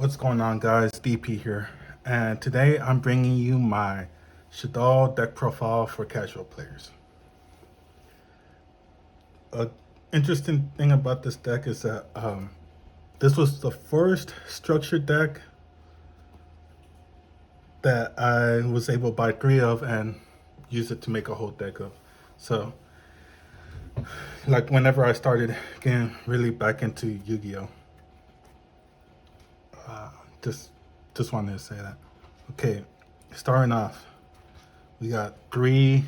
What's going on, guys? DP here, and today I'm bringing you my Shaddoll deck profile for casual players. A interesting thing about this deck is that this was the first structured deck that I was able to buy 3 of and use it to make a whole deck of. So, like whenever I started getting really back into Yu-Gi-Oh, just wanted to say that. Okay, starting off, we got 3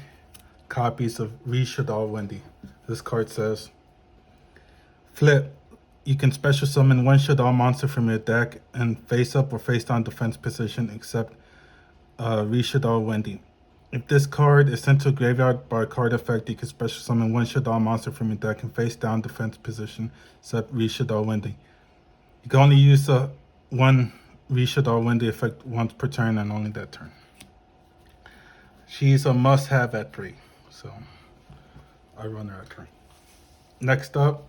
copies of Shaddoll Wendy. This card says, flip. You can special summon 1 Shaddoll monster from your deck and face up or face down defense position except Shaddoll Wendy. If this card is sent to a graveyard by a card effect, you can special summon 1 Shaddoll monster from your deck and face down defense position except Shaddoll Wendy. You can only use one Shaddoll Wendy effect once per turn and only that turn. She's a must-have at 3, so I run her at 3. Next up,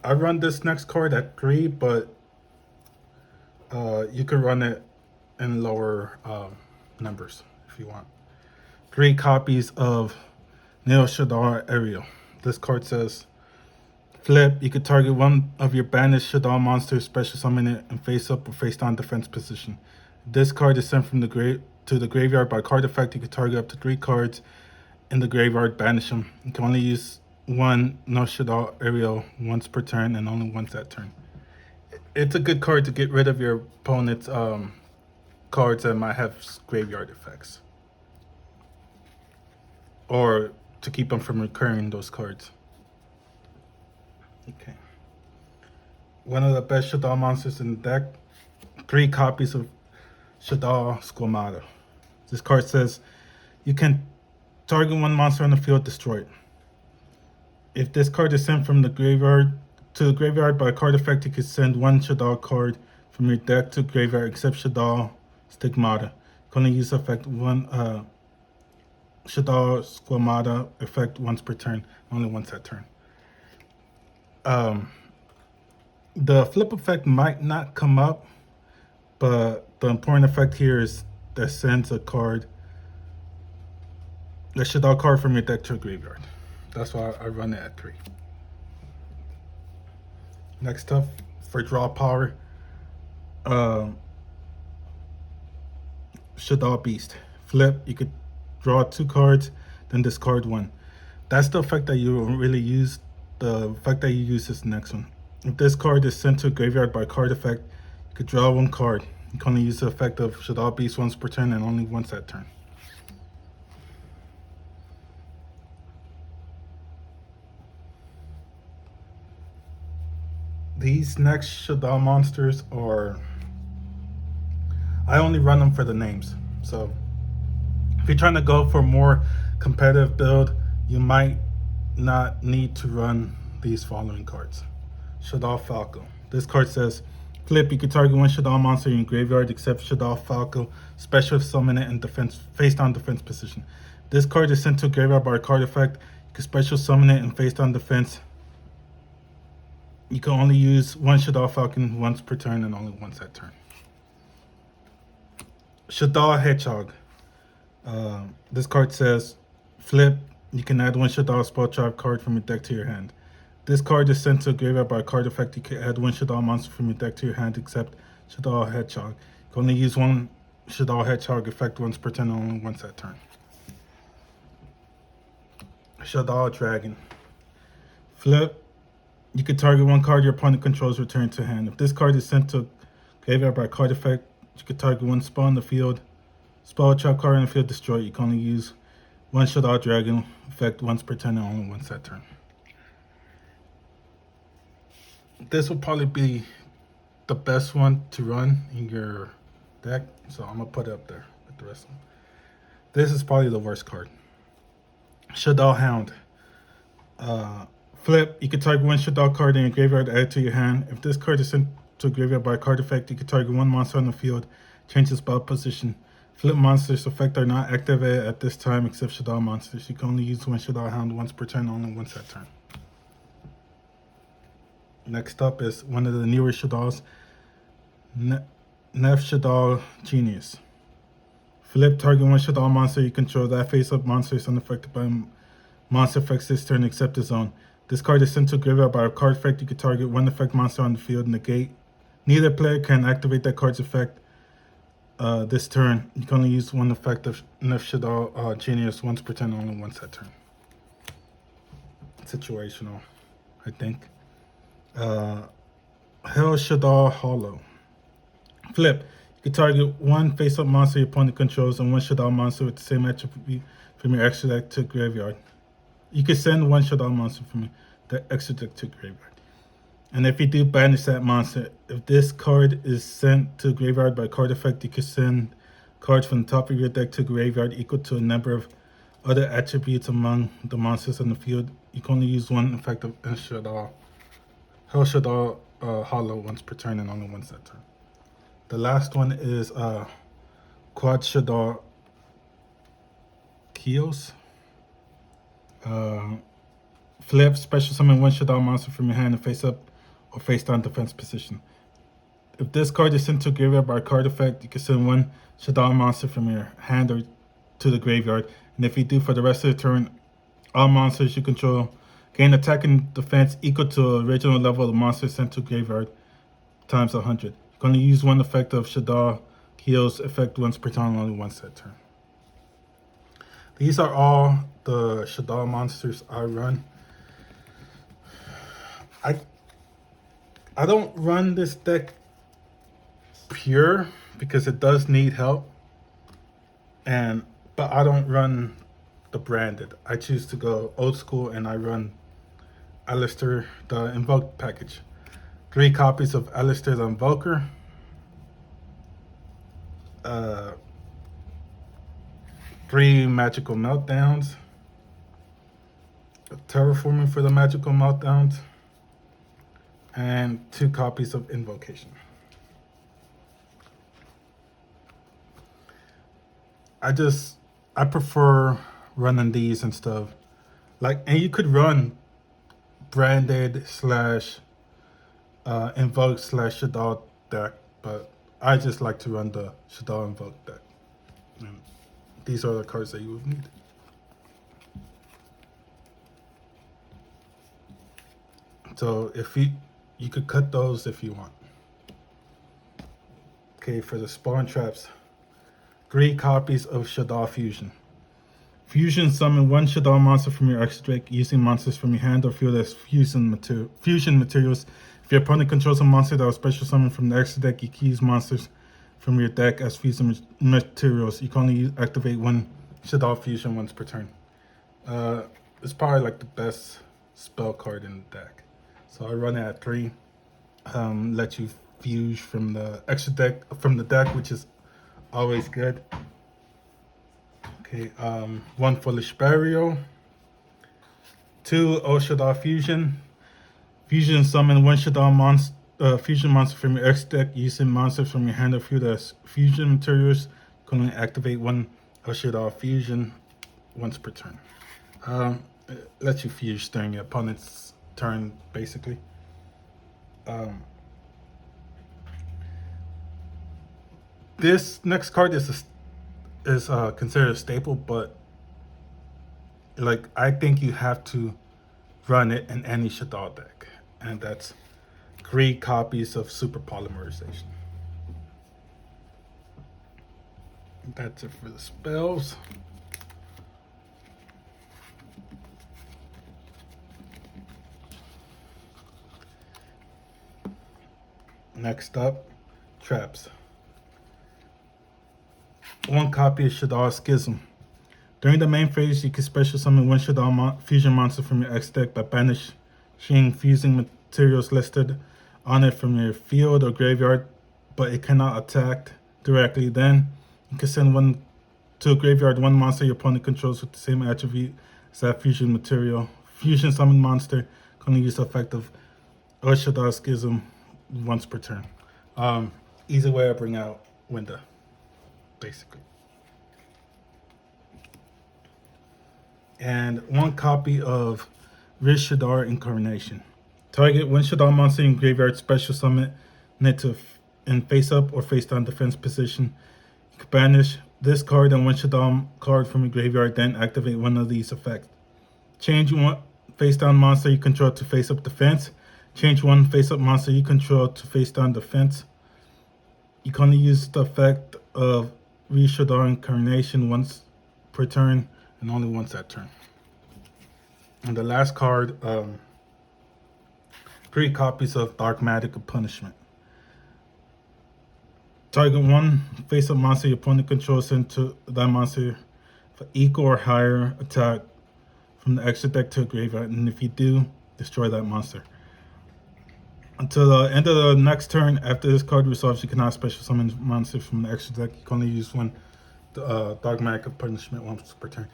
I run this next card at 3, but you can run it in lower numbers if you want. 3 copies of Neo Shaddoll Ariel. This card says, flip. You could target 1 of your banished Shaddoll monsters, special summon it, and face up or face down defense position. If this card is sent from the to the graveyard by card effect, you can target up to 3 cards in the graveyard, banish them. You can only use 1 No Shaddoll Ariel once per turn and only once that turn. It's a good card to get rid of your opponent's cards that might have graveyard effects, or to keep them from recurring those cards. Okay. One of the best Shaddoll monsters in the deck, 3 copies of Shaddoll Squamata. This card says, you can target 1 monster on the field, destroy it. If this card is sent from the graveyard to the graveyard by a card effect, you can send 1 Shaddoll card from your deck to graveyard except Shaddoll Stigmata. You can only use effect 1 Shaddoll Squamata effect once per turn, only once that turn. The flip effect might not come up, but the important effect here is that sends a card, the Shaddoll card from your deck to a graveyard. That's why I run it at 3. Next up, for draw power, Shaddoll Beast. Flip, you could draw 2 cards, then discard 1. That's the effect that you really use. The effect that you use is the next one. If this card is sent to a graveyard by card effect, you could draw 1 card. You can only use the effect of Shaddoll Beast once per turn and only once that turn. These next Shaddoll monsters are, I only run them for the names. So if you're trying to go for a more competitive build, you might not need to run these following cards. Shaddoll Falco. This card says, flip. You can target 1 Shaddoll monster in your graveyard except Shaddoll Falco, special summon it in defense, face down defense position. This card is sent to a graveyard by a card effect. You can special summon it in face down defense. You can only use 1 Shaddoll Falcon once per turn and only once that turn. Shaddoll Hedgehog. This card says, flip. You can add 1 Shaddoll Spell Trap card from your deck to your hand. This card is sent to a graveyard by a card effect. You can add 1 Shaddoll monster from your deck to your hand except Shaddoll Hedgehog. You can only use 1 Shaddoll Hedgehog effect once per turn and only once that turn. Shaddoll Dragon. Flip. You can target 1 card your opponent controls, return to hand. If this card is sent to graveyard by a card effect, you can target 1 spell in the field, spell trap card in the field, destroy it. You can only use 1 Shaddoll Dragon effect once per turn and only once that turn. This will probably be the best one to run in your deck, so I'm gonna put it up there with the rest of them. This is probably the worst card. Shaddoll Hound. Flip. You can target 1 Shaddoll card in your graveyard, add it to your hand. If this card is sent to a graveyard by a card effect, you can target 1 monster on the field, change the spell position. Flip monsters effect are not activated at this time except Shaddoll monsters. You can only use 1 Shaddoll Hound once per turn, only once that turn. Next up is one of the newer Shaddolls, Shaddoll Genius. Flip, target one Shaddoll monster you control. That face-up monster is unaffected by monster effects this turn except its own. This card is sent to graveyard by a card effect. You can target one effect monster on the field. Negate. Neither player can activate that card's effect this turn. You can only use one effect of Shaddoll Genius once per turn, only once that turn. Situational, I think. Hell Shaddoll Hollow. Flip. You can target one face-up monster your opponent controls and one Shaddoll monster with the same attribute from your extra deck to graveyard. You can send one Shaddoll monster from the extra deck to graveyard. And if you do banish that monster, if this card is sent to graveyard by card effect, you can send cards from the top of your deck to graveyard equal to a number of other attributes among the monsters on the field. You can only use one effect of Shaddoll. Hell Shaddoll Hollow once per turn and only once that turn. The last one is Quad Shaddoll Kios. Flip, special summon one Shaddoll monster from your hand and face up or face down defense position. If this card is sent to graveyard by card effect, you can send one Shaddoll monster from your hand or to the graveyard. And if you do, for the rest of the turn, all monsters you control gain attack and defense equal to the original level of the monster sent to graveyard times 100. You can only use one effect of Shaddoll Kios effect once per turn, only once that turn. These are all the Shaddoll monsters I run. I don't run this deck pure because it does need help, but I don't run the branded. I choose to go old school and I run Alistair, the invoked package. 3 copies of Alistair the Invoker. 3 magical meltdowns. Terraforming for the magical meltdowns. And 2 copies of Invocation. I prefer running these and stuff. And you could run branded slash invoked slash Shaddoll deck, but I just like to run the Shaddoll invoked deck. And these are the cards that you would need. So if you could cut those if you want. Okay, for the spawn traps, 3 copies of Shaddoll Fusion. Fusion, summon one Shaddoll monster from your extra deck using monsters from your hand or field as fusion materials. If your opponent controls a monster that was special summoned from the extra deck, you can use monsters from your deck as fusion materials. You can only activate one Shaddoll Fusion once per turn. It's probably like the best spell card in the deck. So I run it at 3. Let you fuse from the extra deck, from the deck, which is always good. Okay, 1 Foolish Burial. 2 Shaddoll Fusion. Fusion, summon one Shaddoll fusion monster from your X deck using monsters from your hand or field as fusion materials. You can only activate one Shaddoll Fusion once per turn. It lets you fuse during your opponent's turn, basically. This next card is considered a staple, but I think you have to run it in any Shaddoll deck, and that's 3 copies of Super Polymerization. That's it for the spells. Next up, traps. 1 copy of Shaddoll Schism. During the main phase, you can special summon one Shaddoll fusion monster from your X deck by banishing fusing materials listed on it from your field or graveyard, but it cannot attack directly. Then you can send one to a graveyard, one monster your opponent controls with the same attribute as that fusion material. Fusion summon monster can only use the effect of Shaddoll Schism once per turn. Easy way to bring out Winda, basically. And 1 copy of Rish Shaddoll Incarnation. Target one Shaddoll monster in graveyard, special summon it to in face up or face down defense position. You can banish this card and one Shaddoll card from your graveyard, then activate one of these effects. Change one face down monster you control to face up defense. Change one face up monster you control to face down defense. You can only use the effect of Shaddoll Incarnation once per turn and only once that turn. And the last card, 3 copies of Dark Magic of Punishment. Target one face up monster your opponent controls into that monster for equal or higher attack from the extra deck to a graveyard, and if you do, destroy that monster. Until the end of the next turn, after this card resolves, you cannot special summon monsters from the extra deck. You can only use one Dark Magic of Punishment once per turn.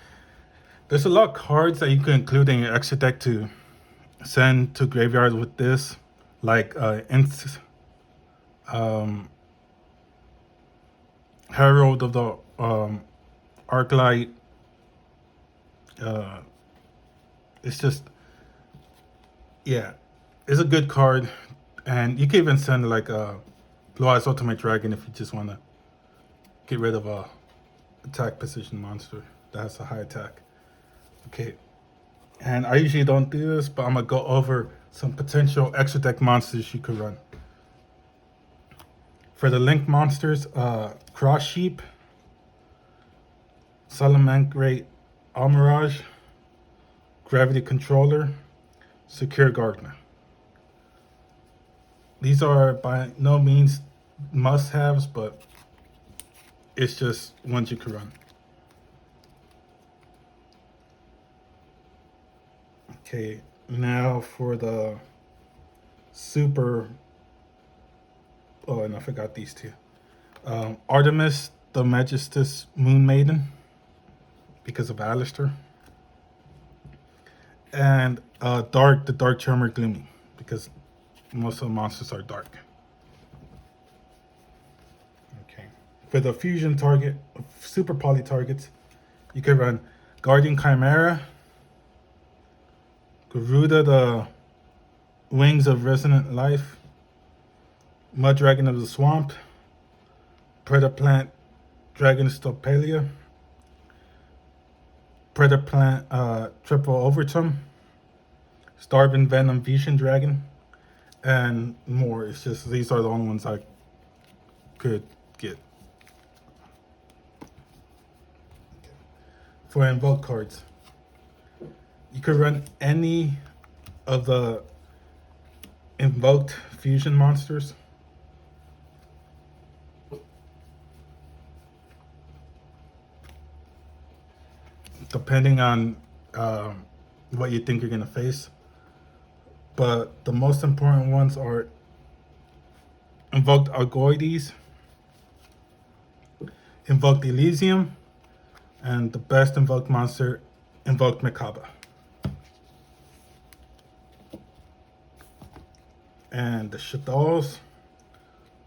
There's a lot of cards that you can include in your extra deck to send to graveyard with this, like Herald of the Arclight. It's just, yeah, it's a good card, and you can even send like a Blue Eyes Ultimate Dragon if you just want to get rid of a attack position monster that has a high attack. Okay, and I usually don't do this, but I'm gonna go over some potential extra deck monsters you could run. For the link monsters, Cross Sheep, Salamangreat Almirage, Gravity Controller, Secure Gardener. These are by no means must-haves, but it's just ones you can run. Okay, now for the super. Oh, and I forgot these two. Artemis, the Magistus Moon Maiden, because of Alistair. And Dark, the Dark Charmer Gloomy, because most of the monsters are dark. Okay. For the fusion target, super poly targets, you can run Guardian Chimera, Garuda, the Wings of Resonant Life, Mud Dragon of the Swamp, Predaplant Dragon Stopalia, Predaplant Triple Overtone, Starving Venom Vision Dragon, and more. It's just these are the only ones I could get. Okay. For invoke cards, you could run any of the invoked fusion monsters. Depending on what you think you're going to face. But the most important ones are Invoked Argoides, Invoked Elysium, and the best invoked monster, Invoked Makaba. And the Shaddolls,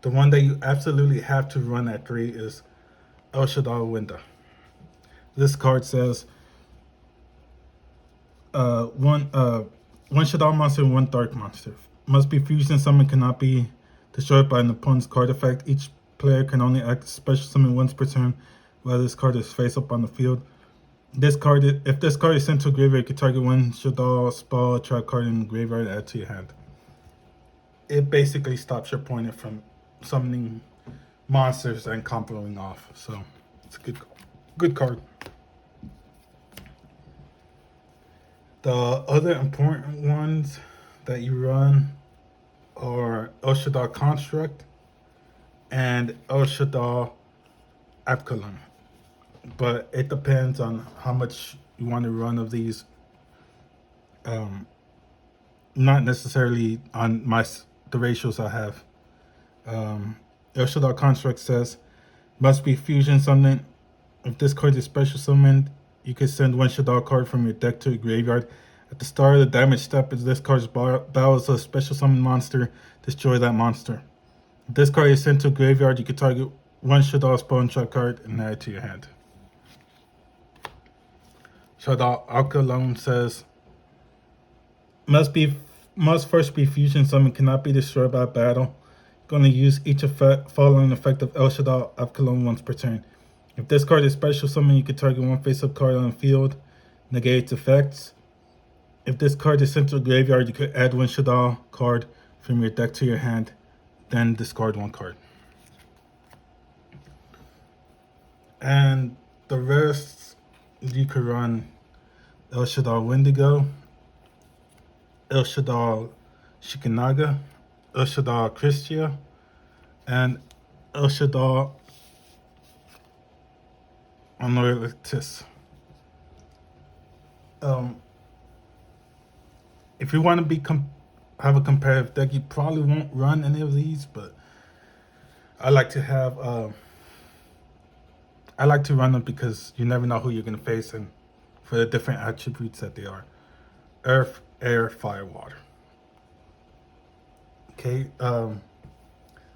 the one that you absolutely have to run at 3 is El Shaddoll Winda. This card says one Shaddoll monster and one dark monster. Must be fusion summoned, cannot be destroyed by an opponent's card effect. Each player can only act special summon once per turn while this card is face up on the field. If this card is sent to a graveyard, you can target one Shaddoll spell, trap card in the graveyard, add to your hand. It basically stops your opponent from summoning monsters and comboing off. So it's a good card. The other important ones that you run are El Shaddoll Construct and El Shaddoll Apkalon. But it depends on how much you want to run of these. Not necessarily on the ratios I have. El Shaddoll Construct says, must be fusion summoned. If this card is special summoned, you can send one Shaddoll card from your deck to a graveyard. At the start of the damage step, if this card battles a special summon monster, destroy that monster. If this card is sent to a graveyard, you can target one Shaddoll spell and trap card and add it to your hand. Shaddoll Alkalon says, must first be fusion summoned, cannot be destroyed by battle. going to use each effect following effect of El Shaddoll Avkalon once per turn. If this card is special summon, you can target one face-up card on the field, negate its effects. If this card is sent to the graveyard, you could add one Shaddoll card from your deck to your hand, then discard one card. And the rest, you could run El Shaddoll Wendigo, El Shaddoll Shikanaga, El Shaddoll Christia, and El Shaddoll Honoritus. If you want to have a competitive deck, you probably won't run any of these, but I like to run them because you never know who you're gonna face and for the different attributes that they are: earth, air, fire, water. Okay,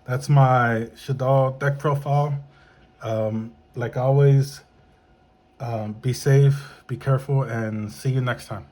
that's my Shaddoll deck profile. Like always, be safe, be careful, and see you next time.